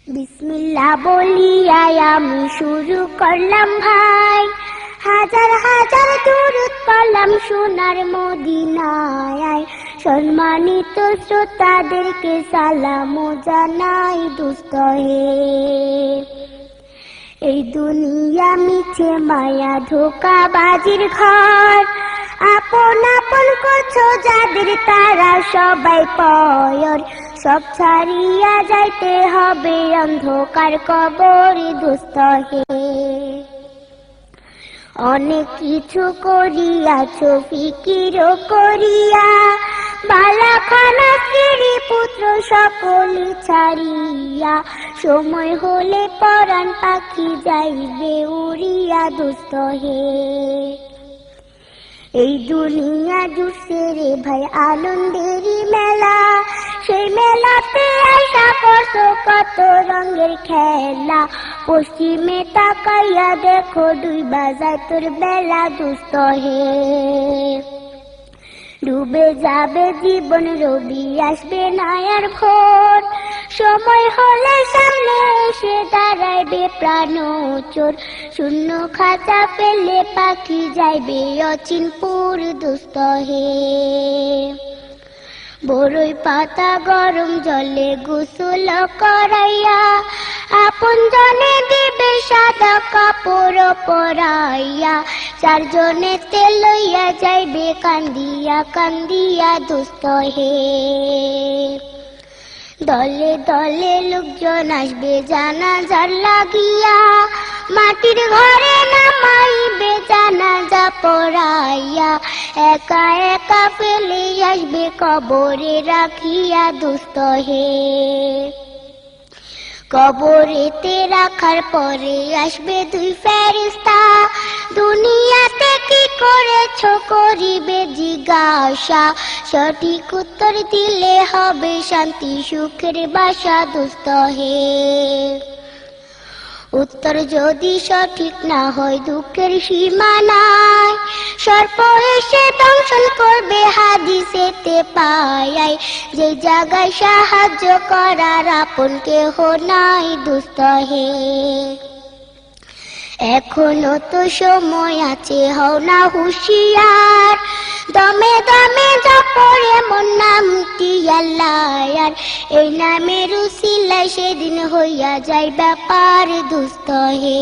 বিসমিল্লাহ বলিয়াই আমি শুরু করলাম ভাই, হাজার হাজার দুরূদ পড়লাম সোনার মদিনায়। সম্মানিত শ্রোতাদেরকে সালাম জানাই দোস্ত হে। এই দুনিয়া মিছে মায়া ধোঁকাবাজির ঘর, আপন আপন করছো যাদের তারা সবাই পয়র। সব ছাড়িয়া যাইতে হবে অন্ধকার কবরে দোস্ত হে। অনেক কিছু করিয়াছো ফিকির করিয়া, বালাখানা স্ত্রী পুত্র সকলে ছাড়িয়া। সময় হলে পরাণ পাখি যাইবে উড়িয়া দোস্ত হে। এই দুনিয়া জুড়ছে রে ভাই আনন্দেরই মেলা, সেই মেলাতে আশা করছো কত রঙের খেলা। পশ্চিমে তাকাইয়া দেখো দুই বাজায় তোর বেলা দোস্ত হে। ডুবে যাবে জীবন রবি আসবে না আর ভোর, সময় হলে সামনে এসে দাঁড়াইবে প্রাণচোর। শূন্য খাঁচা পেলে পাখি যাইবে অচিনপুর দোস্ত হে। বড়ই পাতা গরম জলে গোসল করাইয়া, আপন জনে দিবে সাদা কাপড় পরাইয়া। চারজনে তেল লইয়া যাইবে কান্দিয়া কান্দিয়া দোস্ত হে। দলে দলে লোকজন আসবে জানাজার লাগিয়া, মাটির ঘরে নামাইবে জানাজা পড়াইয়া। একা একা ফেলে আসবে কবরে রাখিয়া দোস্ত হে। কবরেতে রাখার পরে আসবে দুই ফেরেশতা, দুনিয়াতে কি করেছো করিবে জিজ্ঞাসা। সঠিক উত্তর দিলে হবে শান্তি সুখের বাসা দোস্ত হে। উত্তর যদি সঠিক না হয় দুঃখের সীমা নাই, সর্প এসে দংশন করবে হাদিসেতে পাই। যে জায়গায় সাহায্য করার আপন কেহ নাই দোস্ত হে। এখনো তো সময় আছে, হও না হুঁশিয়ার, দমে দমে জপরে মন নামটি আল্লাহ। এই নামের উসিলায় সেদিন হইয়া যায় ব্যাপার দোস্ত হে।